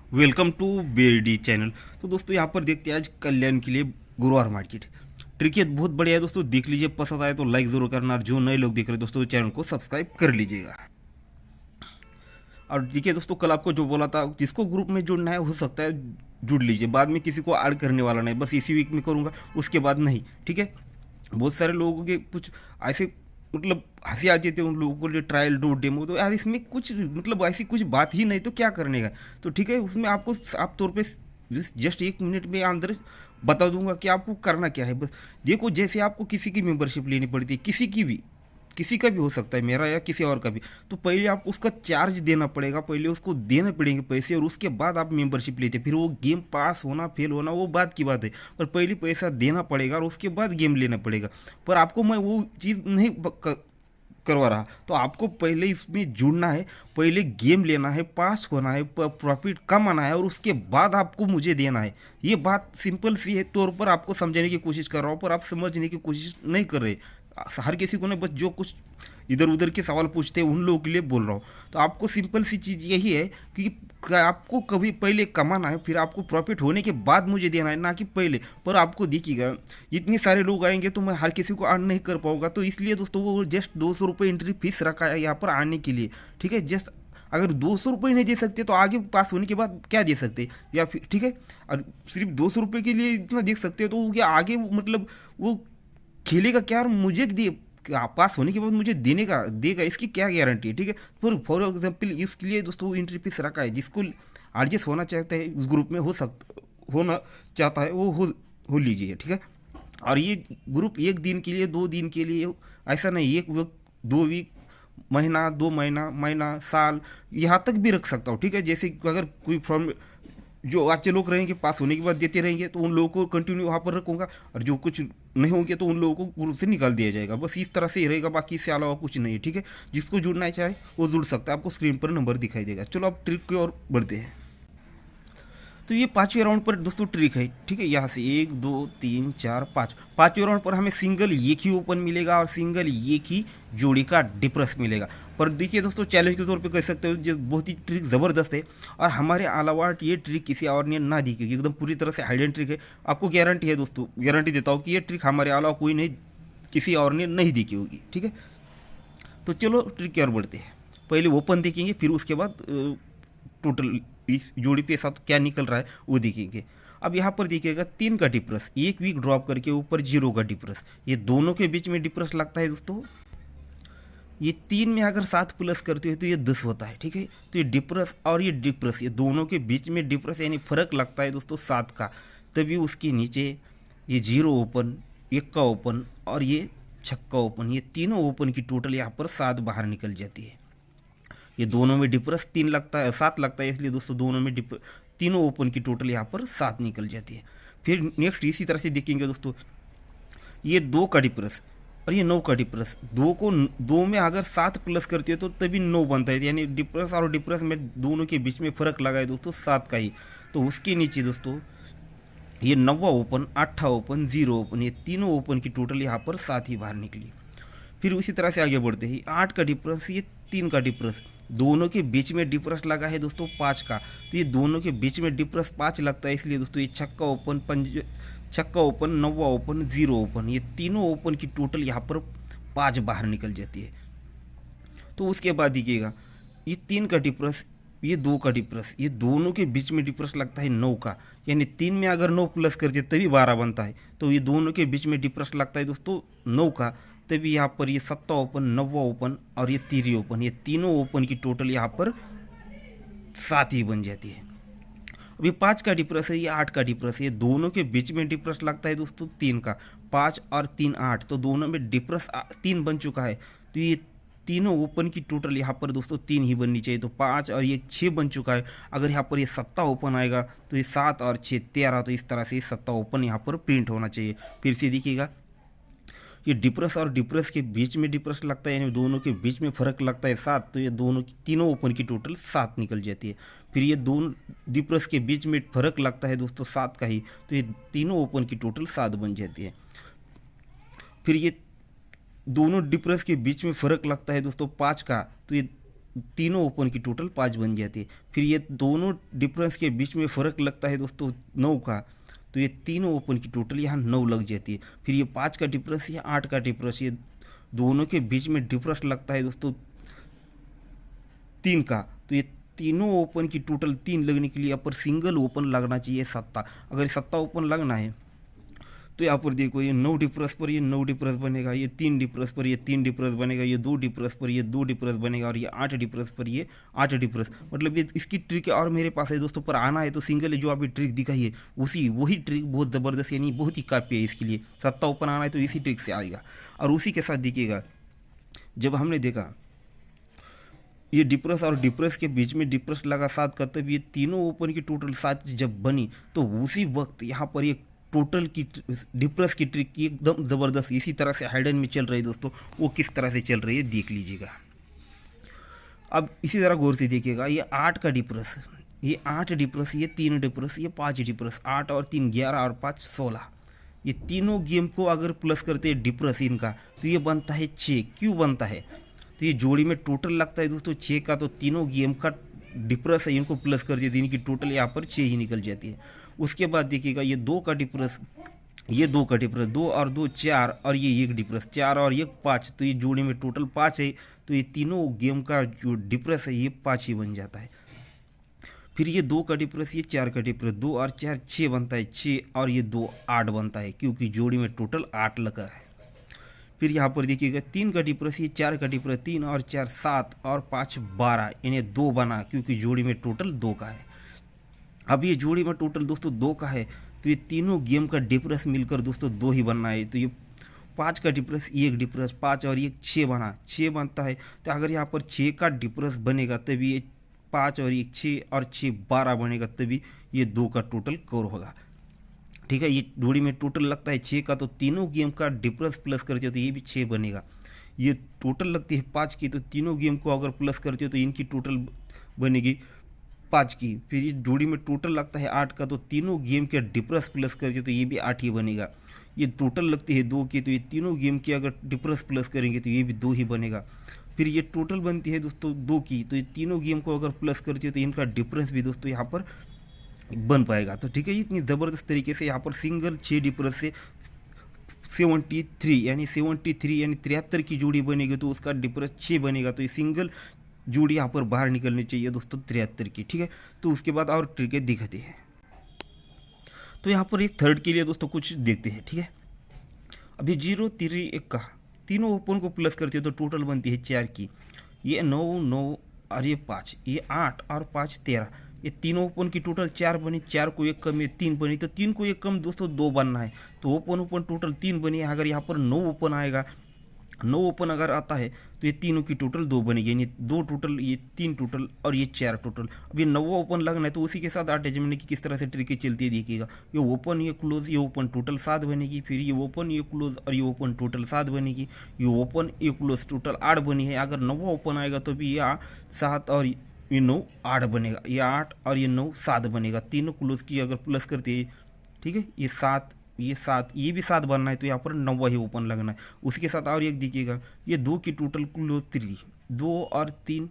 Welcome to Bedi channel. तो दोस्तों यहाँ पर देखते हैं आज कल्याण के लिए गुरुवार मार्केट। ट्रिक ये बहुत बढ़िया है दोस्तों, देख लीजिए, पसंद आए तो लाइक जरूर करना, और जो नए लोग देख रहे हैं दोस्तों चैनल को सब्सक्राइब कर लीजिएगा। और देखिए दोस्तों, कल आपको जो बोला था, जिसको ग्रुप में जुड़ना है हो सकता है जुड़ लीजिए, बाद में किसी को ऐड करने वाला नहीं, बस इसी वीक में करूँगा, उसके बाद नहीं, ठीक है। बहुत सारे लोगों के कुछ ऐसे मतलब हंसी आ जाती है उन लोगों को लिए, ट्रायल डो डेमो, तो यार इसमें कुछ मतलब ऐसी कुछ बात ही नहीं तो क्या करने का। तो ठीक है, उसमें आपको साफ तौर पे जस्ट 1 मिनट में अंदर बता दूंगा कि आपको करना क्या है। बस देखो, जैसे आपको किसी की मेंबरशिप लेनी पड़ती है, किसी की भी, किसी का भी हो सकता है, मेरा या किसी और का भी, तो पहले आपको उसका चार्ज देना पड़ेगा, पहले उसको देने पड़ेंगे पैसे, और उसके बाद आप मेंबरशिप लेते। फिर वो गेम पास होना फेल होना वो बात की बात है, पर पहले पैसा देना पड़ेगा और उसके बाद गेम लेना पड़ेगा। पर आपको मैं वो चीज़ नहीं करवा रहा, तो आपको पहले इसमें जुड़ना है, पहले गेम लेना है, पास होना है, प्रॉफिट कमाना है, और उसके बाद आपको मुझे देना है। ये बात सिंपल सी है तौर पर आपको समझाने की कोशिश कर रहा हूँ, पर आप समझने की कोशिश नहीं कर रहे। हर किसी को नहीं, बस जो कुछ इधर उधर के सवाल पूछते हैं उन लोगों के लिए बोल रहा हूँ। तो आपको सिंपल सी चीज़ यही है कि आपको कभी पहले कमाना है, फिर आपको प्रॉफिट होने के बाद मुझे देना है, ना कि पहले। पर आपको देखिएगा, इतने सारे लोग आएंगे तो मैं हर किसी को अर्न नहीं कर पाऊंगा, तो इसलिए दोस्तों वो जस्ट 200 रुपये एंट्री फीस रखा है यहाँ पर आने के लिए, ठीक है। जस्ट अगर 200 रुपये नहीं दे सकते तो आगे पास होने के बाद क्या दे सकते, या फिर ठीक है, और सिर्फ 200 रुपये के लिए इतना दे सकते हो, तो क्या आगे मतलब वो खेलेगा क्या, और मुझे दे पास होने के बाद मुझे देने का देगा, इसकी क्या गारंटी है, ठीक है। फॉर एग्जाम्पल इसके लिए दोस्तों एंट्री फीस रखा है, जिसको आरजेस होना चाहता है उस ग्रुप में होना चाहता है वो हो लीजिए, ठीक है। और ये ग्रुप 1 दिन के लिए, 2 दिन के लिए, ऐसा नहीं, 1 वीक, 2 वीक, महीना, 2 महीना, महीना, साल, यहाँ तक भी रख सकता हूँ, ठीक है। जैसे अगर कोई फॉर्म जो अच्छे लोग रहेंगे पास होने के बाद देते रहेंगे, तो उन लोगों को कंटिन्यू वहाँ पर रखूँगा, और जो कुछ नहीं होंगे तो उन लोगों को ग्रुप से निकाल दिया जाएगा। बस इस तरह से ही रहेगा, बाकी इससे अलावा कुछ नहीं है, ठीक है। जिसको जुड़ना चाहे वो जुड़ सकता है, आपको स्क्रीन पर नंबर दिखाई देगा। चलो अब ट्रिक की ओर बढ़ते हैं। तो ये 5वें राउंड पर दोस्तों ट्रिक है, ठीक है। यहाँ से 1 2 3 4 5, 5वें राउंड पर हमें सिंगल एक ही ओपन मिलेगा और सिंगल एक ही जोड़ी का डिप्रेस मिलेगा। पर देखिए दोस्तों, चैलेंज के तौर पे कह सकते हो जो बहुत ही ट्रिक ज़बरदस्त है, और हमारे अलावा ये ट्रिक किसी और ने ना दी, क्योंकि एकदम पूरी तरह से हाइडन ट्रिक है। आपको गारंटी है दोस्तों, गारंटी देता हूँ कि ये ट्रिक हमारे अलावा कोई नहीं, किसी और ने नहीं दी होगी, ठीक है। तो चलो ट्रिक की ओर बढ़ते हैं। पहले ओपन देखेंगे, फिर उसके बाद टोटल इस जोड़ी पे साथ क्या निकल रहा है वो देखेंगे। अब यहाँ पर देखिएगा 3 का डिफरेंस, 1 वीक ड्रॉप करके ऊपर 0 का डिफरेंस, ये दोनों के बीच में डिफरेंस लगता है दोस्तों। ये 3 में अगर 7 प्लस करते हो तो ये 10 होता है, ठीक है। तो ये डिफरेंस और ये डिफरेंस, ये दोनों के बीच में डिफरेंस यानी फर्क लगता है दोस्तों 7 का। तभी उसके नीचे ये 0 ओपन, 1 का ओपन और ये छक्का ओपन, ये तीनों ओपन की टोटल यहाँ पर 7 बाहर निकल जाती है। ये दोनों में डिफरेंस 3 लगता है, 7 लगता है, इसलिए दोस्तों दोनों में तीनों ओपन की टोटल यहाँ पर 7 निकल जाती है। फिर नेक्स्ट इसी तरह से देखेंगे दोस्तों, ये 2 का डिफरेंस और ये 9 का डिफरेंस, दो में अगर 7 प्लस करती है तो तभी 9 बनता है, यानी डिफरेंस और डिफरेंस में दोनों के बीच में फर्क लगा है दोस्तों 7 का ही। तो उसके नीचे दोस्तों ये 9वां ओपन, 8वां ओपन, 0 ओपन, ये तीनों ओपन की टोटल यहाँ पर 7 ही बाहर निकली। फिर उसी तरह से आगे बढ़ते ही 8 का डिफरेंस, ये 3 का डिफरेंस, दोनों के बीच में डिफरेंस लगा है दोस्तों 5 का। तो ये दोनों के बीच में डिफरेंस 5 लगता है, इसलिए दोस्तों ये छक्का ओपन, 9वां ओपन, 0 ओपन, ये तीनों ओपन की टोटल यहाँ पर 5 बाहर निकल जाती है। तो उसके बाद देखिएगा, ये 3 का डिफरेंस, ये 2 का डिफरेंस, ये दोनों के बीच में डिफरेंस लगता है 9 का, यानी 3 में अगर 9 प्लस करते तभी 12 बनता है। तो ये दोनों के बीच में डिफरेंस लगता है दोस्तों 9 का, तभी यहाँ पर ये 7वां ओपन, 9वां ओपन और ये 3वीं ओपन, ये तीनों ओपन की टोटल यहाँ पर 7 ही बन जाती है। अभी 5 का डिफरेंस है, ये 8 का डिफरेंस है, ये दोनों के बीच में डिफरेंस लगता है दोस्तों 3 का, 5 और 3 8, तो दोनों में डिफरेंस 3 बन चुका है। तो ये तीनों ओपन की टोटल यहाँ पर दोस्तों 3 ही बननी चाहिए, तो 5 और ये 6 बन चुका है। अगर यहाँ पर ये 7 ओपन आएगा तो ये 7 और 6 13, तो इस तरह से 7 ओपन यहाँ पर प्रिंट होना चाहिए। फिर से देखिएगा, ये डिफरेंस और डिफरेंस के बीच में डिफरेंस लगता है, यानी दोनों के बीच में फर्क लगता है 7, तो ये दोनों तीनों ओपन की टोटल 7 निकल जाती है। फिर ये दोनों डिफरेंस के बीच में फर्क लगता है दोस्तों 7 का ही, तो ये तीनों ओपन की टोटल 7 बन जाती है। फिर ये दोनों डिफरेंस के बीच में फ़र्क लगता है दोस्तों 5 का, तो ये तीनों ओपन की टोटल 5 बन जाती है। फिर ये दोनों डिफरेंस के बीच में फ़र्क लगता है दोस्तों 9 का, तो ये तीनों ओपन की टोटल यहाँ 9 लग जाती है। फिर ये 5 का डिफरेंस, या 8 का डिफरेंस, ये दोनों के बीच में डिफरेंस लगता है दोस्तों 3 का, तो ये तीनों ओपन की टोटल 3 लगने के लिए यहाँ पर सिंगल ओपन लगना चाहिए 7। अगर 7 ओपन लगना है तो यहाँ पर देखो ये 9 डिफरेंस पर ये 9 डिफरेंस बनेगा, ये 3 डिफरेंस पर ये 3 डिफरेंस बनेगा, ये 2 डिफरेंस पर ये 2 डिफरेंस बनेगा, और ये 8 डिफरेंस पर ये 8 डिफरेंस। मतलब ये इसकी ट्रिक और मेरे पास है दोस्तों, पर आना है तो सिंगल जो अभी ट्रिक दिखाई है वही ट्रिक बहुत ज़बरदस्त, यानी बहुत ही काफ़ी है इसके लिए। 7 ओपन आना है तो इसी ट्रिक से आएगा। और उसी के साथ देखिएगा, जब हमने देखा ये डिफरेंस और डिफरेंस के बीच में डिफरेंस लगा 7 का, तब ये तीनों ओपन की टोटल 7 जब बनी, तो उसी वक्त यहाँ पर ये टोटल की डिफरेंस की ट्रिक एकदम ज़बरदस्त इसी तरह से हाइडन में चल रही है दोस्तों। वो किस तरह से चल रही है देख लीजिएगा। अब इसी तरह गौर से देखिएगा, ये 8 का डिफरेंस, ये 8 डिफरेंस, ये 3 डिफरेंस, ये 5 डिफरेंस, 8 और 3 11 और 5 16। ये तीनों गेम को अगर प्लस करते हैं डिफरेंस इनका, तो ये बनता है 6। क्यों बनता है? तो ये जोड़ी में टोटल लगता है दोस्तों 6 का, तो तीनों गेम का डिफरेंस है इनको प्लस कर दिया, इनकी टोटल यहाँ पर 6 ही निकल जाती है। उसके बाद देखिएगा, ये 2 का डिफरेंस, ये 2 का डिफरेंस, 2 और 2 4, और ये 1 डिफरेंस, 4 और 1 5, तो ये जोड़ी में टोटल 5 है। तो ये तीनों गेम का जो डिफरेंस है ये 5 ही बन जाता है। फिर ये 2 का डिफरेंस, ये 4 का डिफरेंस, 2 और 4 6 बनता है, 6 और ये 2 8 बनता है, क्योंकि जोड़ी में टोटल 8 लगा है। फिर यहाँ पर देखिएगा 3 का डिफरेंस, ये 4 का डिफरेंस, 3 और 4 7 और 5 12, इन्हें 2 बना, क्योंकि जोड़ी में टोटल 2 का है। अब ये जोड़ी में टोटल दोस्तों 2 का है, तो ये तीनों गेम का डिफरेंस मिलकर दोस्तों 2 ही बनना है। तो ये 5 का डिफरेंस, 1 डिफरेंस, 5 और 1 6 बना, 6 बनता है। तो अगर यहाँ पर 6 का डिफरेंस बनेगा तभी ये 5 और 1 6 और 6 12 बनेगा, तभी ये 2 का टोटल कवर होगा। ठीक है, ये जोड़ी में टोटल लगता है 6 का, तो तीनों गेम का डिफरेंस प्लस करते हो तो ये भी 6 बनेगा। ये टोटल लगती है 5 की, तो तीनों गेम को अगर प्लस करते हो तो इनकी टोटल बनेगी 5 की। फिर ये जोड़ी में टोटल लगता है 8 का, तो तीनों गेम के डिफरेंस प्लस करके तो ये भी 8 ही बनेगा। ये टोटल लगती है 2 की, तो ये तीनों गेम के अगर डिफरेंस प्लस करेंगे तो ये भी 2 ही बनेगा। फिर ये टोटल बनती है दोस्तों 2 की, तो ये तीनों गेम को अगर प्लस करते हो तो इनका डिफरेंस भी दोस्तों यहाँ पर बन पाएगा। तो ठीक है, इतनी ज़बरदस्त तरीके से यहाँ पर सिंगल 6 डिफरेंस से 73 यानी 73 यानी 73 की जोड़ी बनेगी, तो उसका डिफरेंस 6 बनेगा। तो ये सिंगल जोड़ी यहाँ पर बाहर निकलनी चाहिए दोस्तों 73 की। ठीक है, तो उसके बाद और ट्रिकें दिखाते हैं। तो यहाँ पर एक थर्ड के लिए दोस्तों कुछ देखते हैं। ठीक है, अभी 0 3 1 का तीनों ओपन को प्लस करते हैं तो टोटल बनती है 4 की। ये 9 9 और ये 5, ये 8 और 5 13, ये तीनों ओपन की टोटल 4 बनी। 4 को 1 कम, ये 3 बनी, तो 3 को 1 कम दोस्तों 2 बनना है, तो ओपन ओपन टोटल 3 बनी है। अगर यहाँ पर 9 ओपन आएगा, 9 ओपन अगर आता है तो ये तीनों की टोटल 2 बनेगी, यानी 2 टोटल, ये 3 टोटल और ये 4 टोटल। अब ये 9वां ओपन लगना है, तो उसी के साथ अटैचमेंट की किस तरह से ट्रिकें चलती है देखिएगा। ये ओपन, ये क्लोज, ये ओपन टोटल 7 बनेगी। फिर ये ओपन, ये क्लोज और ये ओपन टोटल 7 बनेगी। ये ओपन, ये क्लोज टोटल 8 बनी है। अगर 9वां ओपन आएगा तो भी ये 7 और ये 9 8 बनेगा, ये 8 और ये 9 7 बनेगा। तीनों क्लोज की अगर प्लस करते हैं, ठीक है, ये 7, ये 7, ये भी 7 बनना है, तो यहाँ पर 9वां ही ओपन लगना है। उसके साथ और एक देखिएगा, ये 2 की टोटल क्लोज 3, 2 और 3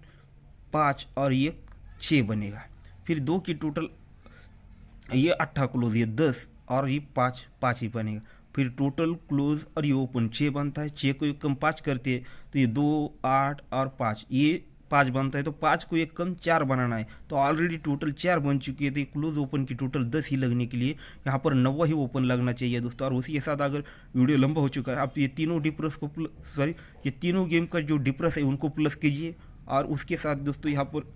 5 और ये 6 बनेगा। फिर 2 की टोटल, ये 8 क्लोज, ये 10 और ये 5 5 ही बनेगा। फिर टोटल क्लोज और ये ओपन 6 बनता है। 6 को 1 कम 5 करते हैं, तो ये 2 8 और 5, ये 5 बनता है, तो 5 को 1 कम 4 बनाना है। तो ऑलरेडी टोटल 4 बन चुकी है, तो क्लोज ओपन की टोटल 10 ही लगने के लिए यहाँ पर 9वां ही ओपन लगना चाहिए दोस्तों। और उसी के साथ अगर वीडियो लंबा हो चुका है, आप ये तीनों डिफरेंस को ये तीनों गेम का जो डिफरेंस है उनको प्लस कीजिए। और उसके साथ दोस्तों यहाँ पर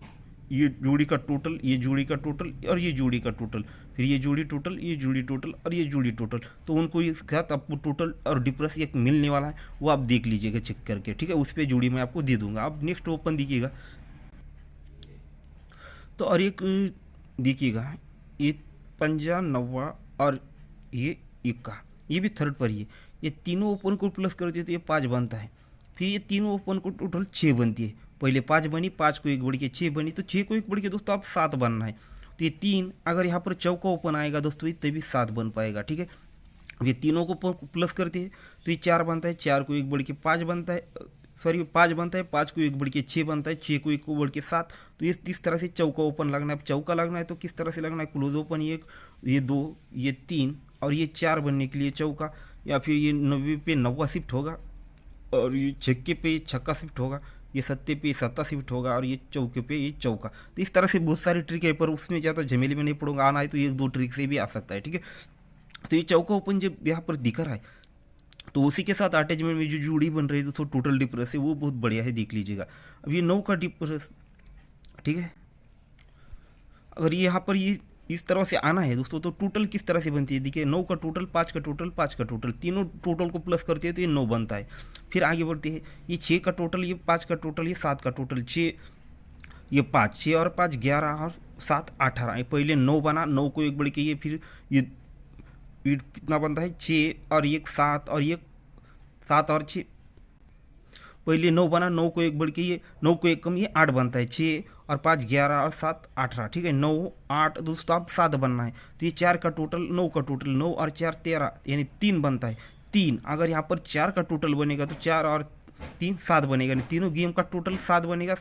ये जोड़ी का टोटल, ये जोड़ी का टोटल और ये जोड़ी का टोटल, फिर ये जोड़ी टोटल, ये जोड़ी टोटल और ये जोड़ी टोटल, तो उनको एक साथ आपको टोटल और डिफरेंस एक मिलने वाला है, वो आप देख लीजिएगा चेक करके। ठीक है, उस पर जोड़ी मैं आपको दे दूंगा। आप नेक्स्ट ओपन देखिएगा, तो और एक देखिएगा, ये 50 90 और ये 1 का, ये भी थर्ड पर ही है। ये तीनों ओपन को प्लस कर देते, ये 5 बनता है। फिर ये तीनों ओपन को टोटल 6 बनती है। पहले 5 बनी, 5 को 1 बढ़ के 6 बनी, तो 6 को 1 बढ़ के दोस्तों अब 7 बनना है। तो ये 3 अगर यहाँ पर चौका ओपन आएगा दोस्तों, तभी 7 बन पाएगा। ठीक है, ये तीनों को प्लस करते हैं तो ये 4 बनता है। 4 को 1 बढ़ के 5 बनता है, सॉरी 5 बनता है, 5 को 1 बढ़ के 6 बनता है, 6 को 1 को बढ़ के 7। तो ये इस तरह से चौका ओपन लगना है। चौका लगना है तो किस तरह से लगना है, क्लोज ओपन, ये 2, ये 3 और ये 4 बनने के लिए चौका, या फिर ये 90 पे 90 शिफ्ट होगा, और ये छक्के पे छक्का शिफ्ट होगा, ये सत्ते पे सत्ता शिफ्ट होगा, और ये चौके पे ये चौका। तो इस तरह से बहुत सारी ट्रिक है, पर उसमें ज़्यादा झमेले में नहीं पड़ूंगा। आना है तो 1-2 ट्रिक से भी आ सकता है, ठीक है। तो ये चौका ओपन जब यहाँ पर दिख रहा है, तो उसी के साथ अटैचमेंट में जो जोड़ी बन रही है दोस्तों, टोटल डिफरेंस है वो बहुत बढ़िया है, देख लीजिएगा। अब ये 9 का डिफरेंस, ठीक है। अगर ये यहाँ पर ये इस तरह से आना है दोस्तों, तो टोटल किस तरह से बनती है, देखिए 9 का टोटल, 5 का टोटल, 5 का टोटल, तीनों टोटल को प्लस करते हैं तो ये 9 बनता है। फिर आगे बढ़ते हैं, ये 6 का टोटल, ये 5 का टोटल, ये 7 का टोटल, 6, ये 5, 6 और 5 11 और 7 18। ये पहले 9 बना, 9 को 1 बढ़ के ये कितना बनता है, 6 और 1 7, और ये 7 और 6, पहले 9 बना, 9 को 1 बढ़ के ये 9 को 1 कम, ये 8 बनता है, 6 और 5 11 और 7 18, ठीक है। 9 8 दोस्तों, अब 7 बनना है, तो ये 4 का टोटल, 9 का टोटल, 9 और 4 13, यानी 3 बनता है। 3 अगर यहाँ पर 4 का टोटल बनेगा तो 4 और 3 7 बनेगा, नहीं तीनों गेम का टोटल 7 बनेगा।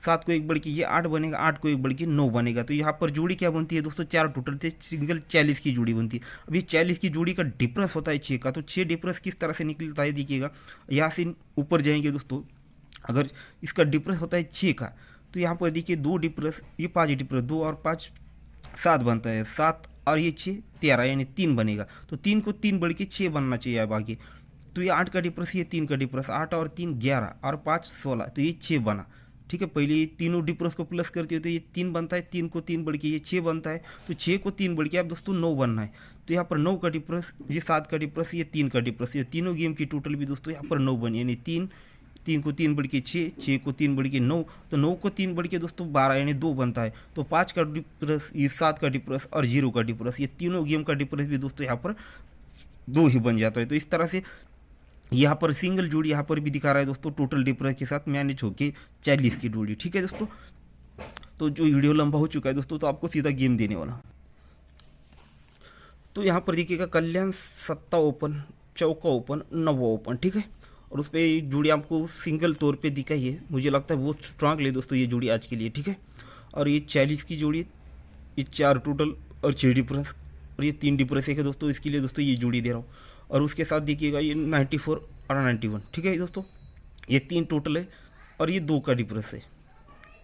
7 को 1 बढ़ के ये 8 बनेगा, 8 को 1 बढ़ के 9 बनेगा। तो यहाँ पर जोड़ी क्या बनती है दोस्तों, 4 टोटल थे, सिंगल 40 की जोड़ी बनती है। अब ये 40 की जोड़ी का डिफरेंस होता है 6 का, तो 6 डिफरेंस किस तरह से निकलता है देखिएगा। यहाँ से ऊपर जाएंगे दोस्तों, अगर इसका डिफरेंस होता है 6 का, तो यहाँ पर देखिए 2 डिफरेंस, ये 5 डिफरेंस, 2 और 5 7 बनता है, 7 और ये 6 13, यानी 3 बनेगा। तो 3 को 3 बढ़ के 6 बनना चाहिए अब आगे। तो ये 8 का डिफरेंस, ये 3 का डिफरेंस, 8 और 3 11 और 5 16, तो ये 6 बना, ठीक है। पहले ये तीनों डिफरेंस को प्लस करते हो तो ये 3 बनता है, 3 को 3 बढ़ के ये 6 बनता है, तो 6 को 3 बढ़ के अब दोस्तों 9 बनना है। तो यहाँ पर 9 का डिफरेंस, ये 7 का डिफरेंस, ये 3 का डिफरेंस, ये तीनों गेम की टोटल भी दोस्तों यहाँ पर 9 बनी, यानी 3, 3 को 3 बढ़ के 6, 6 को 3 बढ़ के 9, तो 9 को 3 बढ़ के दोस्तों 12, यानी 2 बनता है। तो 5 का डिफरेंस, ये 7 का डिफरेंस और 0 का डिफरेंस, ये तीनों गेम का डिफरेंस भी दोस्तों यहाँ पर 2 ही बन जाता है। तो इस तरह से यहाँ पर सिंगल जोड़ी यहाँ पर भी दिखा रहा है दोस्तों, टोटल डिफरेंस के साथ मैनेज होके 40 की जोड़ी, ठीक है दोस्तों। तो जो वीडियो लंबा हो चुका है दोस्तों, तो आपको सीधा गेम देने वाला। तो यहाँ पर देखिएगा, कल्याण सत्ता ओपन, चौका ओपन, नवा ओपन, ठीक है। और उस पर जोड़ी आपको सिंगल तौर पे दिखाई है, मुझे लगता है बहुत स्ट्रांग ले दोस्तों ये जोड़ी आज के लिए, ठीक है। और ये 40 की जोड़ी, ये 4 टोटल और 6 डिफरेंस, और ये 3 डिफरेंस है दोस्तों, इसके लिए दोस्तों ये जोड़ी दे रहा हूँ। और उसके साथ देखिएगा ये 94 और 91, ठीक है दोस्तों, ये 3 टोटल है और ये 2 का डिफरेंस है,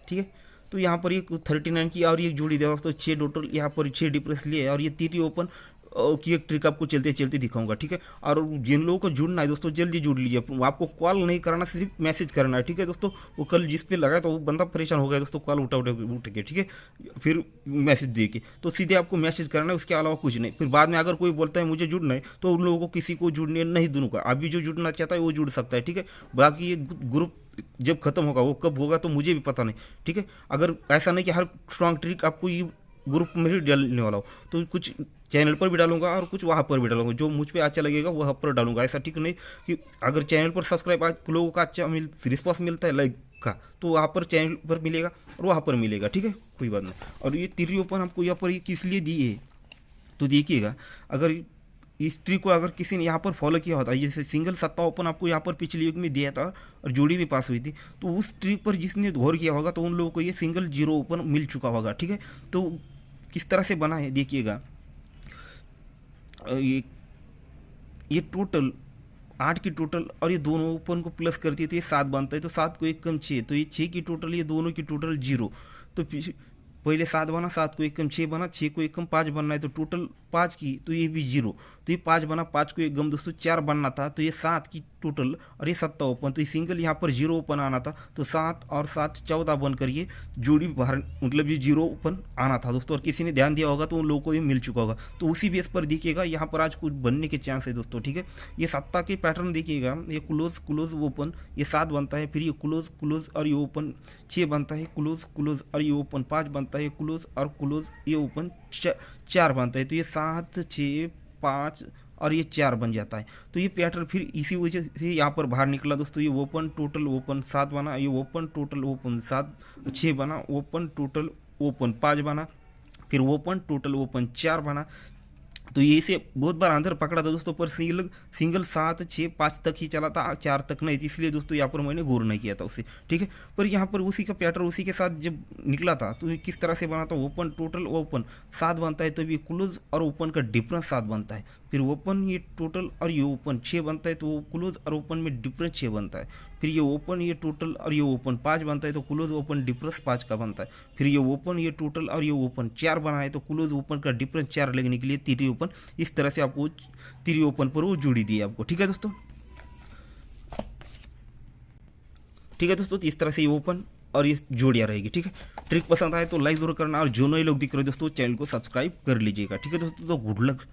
ठीक है। तो यहाँ पर ये 39 की और ये जोड़ी दे रहा हूँ, तो 6 टोटल, यहाँ पर 6 डिफरेंस लिए, और ये 3 ओपन की एक ट्रिक आपको चलते चलते दिखाऊंगा, ठीक है। और जिन लोगों को जुड़ना है दोस्तों, जल्दी जुड़ लीजिए, आपको कॉल नहीं करना, सिर्फ मैसेज करना है, ठीक है दोस्तों। वो कल जिस पे लगा तो वो बंदा परेशान हो गया दोस्तों, कॉल उठ के, ठीक है, फिर मैसेज दे के, तो सीधे आपको मैसेज करना है, उसके अलावा कुछ नहीं। फिर बाद में अगर कोई बोलता है मुझे जुड़ना है, तो उन लोगों को किसी को जुड़ने नहीं दूंगा। अभी जो जुड़ना चाहता है वो जुड़ सकता है, ठीक है। बाकी ये ग्रुप जब खत्म होगा, वो कब होगा तो मुझे भी पता नहीं, ठीक है। अगर ऐसा नहीं कि हर स्ट्रॉन्ग ट्रिक आपको ये ग्रुप में ही डालने वाला हो, तो कुछ चैनल पर भी डालूंगा और कुछ वहाँ पर भी डालूंगा, जो मुझ पर अच्छा लगेगा वहाँ पर डालूंगा। ऐसा ठीक नहीं कि अगर चैनल पर सब्सक्राइब लोगों का अच्छा रिस्पॉन्स मिलता है लाइक का, तो वहाँ पर चैनल पर मिलेगा और वहाँ पर मिलेगा, ठीक है, कोई बात नहीं। और ये 3 ओपन आपको यहाँ पर ये किस लिए दी है, तो देखिएगा, अगर इस ट्रिक को अगर किसी ने यहाँ पर फॉलो किया होता है, जैसे सिंगल सत्ता ओपन आपको यहाँ पर पिछले युग में दिया था और जोड़ी भी पास हुई थी, तो उस ट्रिक पर जिसने गौर किया होगा तो उन लोगों को ये सिंगल 0 ओपन मिल चुका होगा, ठीक है। तो किस तरह से बना है देखिएगा, ये टोटल 8 की टोटल और ये दोनों ओपन को प्लस करती है तो ये 7 बनता है, तो 7 को 1 कम 6, तो ये 6 की टोटल, ये दोनों की टोटल 0। तो पहले 7 बना, 7 को 1 कम 6 बना, 6 को 1 कम 5 बनना है, तो टोटल 5 की, तो ये भी 0, तो ये 5 बना, 5 को 1 कम दोस्तों 4 बनना था, तो ये 7 की टोटल और ये सत्ता ओपन, तो ये सिंगल यहाँ पर 0 ओपन आना था, तो 7 और 7 14 बनकर ये जोड़ी बाहर, मतलब ये 0 ओपन आना था दोस्तों। और किसी ने ध्यान दिया होगा तो उन लोगों को ये मिल चुका होगा, तो उसी बेस पर देखिएगा यहाँ पर आज कुछ बनने के चांस है दोस्तों, ठीक है। ये सत्ता के पैटर्न देखिएगा, ये क्लोज क्लोज ओपन, ये 7 बनता है, फिर ये क्लोज क्लोज और ये ओपन 6 बनता है, क्लोज क्लोज और ये ओपन 5 बनता है, क्लोज और क्लोज ये ओपन 4 बनता है, तो ये 7 6 5 और ये 4 बन जाता है। तो ये पैटर्न फिर इसी वजह से यहाँ पर बाहर निकला दोस्तों, ये ओपन टोटल ओपन 7 बना, ये ओपन टोटल ओपन 6 बना, ओपन टोटल ओपन 5 बना, फिर ओपन टोटल ओपन 4 बना, तो ये इसे बहुत बार अंदर पकड़ा था दोस्तों, पर सिंगल 7 6 5 तक ही चला था, 4 तक नहीं, इसलिए दोस्तों यहाँ पर मैंने गौर नहीं किया था उसे। ठीक है, पर यहाँ पर उसी का पैटर्न उसी के साथ जब निकला था तो ये किस तरह से बना था, ओपन टोटल ओपन 7 बनता है, तो ये क्लोज और ओपन का डिफरेंस 7 बनता है। फिर ओपन ये टोटल और ये ओपन 6 बनता है, तो वो क्लोज और ओपन में डिफरेंस 6 बनता है। फिर ये ओपन ये टोटल और ये ओपन 5 बनता है, तो क्लोज ओपन डिफरेंस 5 का बनता है। फिर ये ओपन ये टोटल और ये ओपन 4 बना है, तो क्लोज ओपन का डिफरेंस 4 लगने के लिए तीरी ओपन इस तरह से आपको तीरी ओपन पर वो जोड़ी दी है आपको। ठीक है दोस्तों, ठीक है दोस्तों, तो इस तरह से ये ओपन और ये जोड़ियाँ रहेगी। ठीक है, ट्रिक पसंद आए तो लाइक जरूर करना, और जो नए लोग दिख रहे हो दोस्तों चैनल को सब्सक्राइब कर लीजिएगा। ठीक है दोस्तों, तो गुड लक।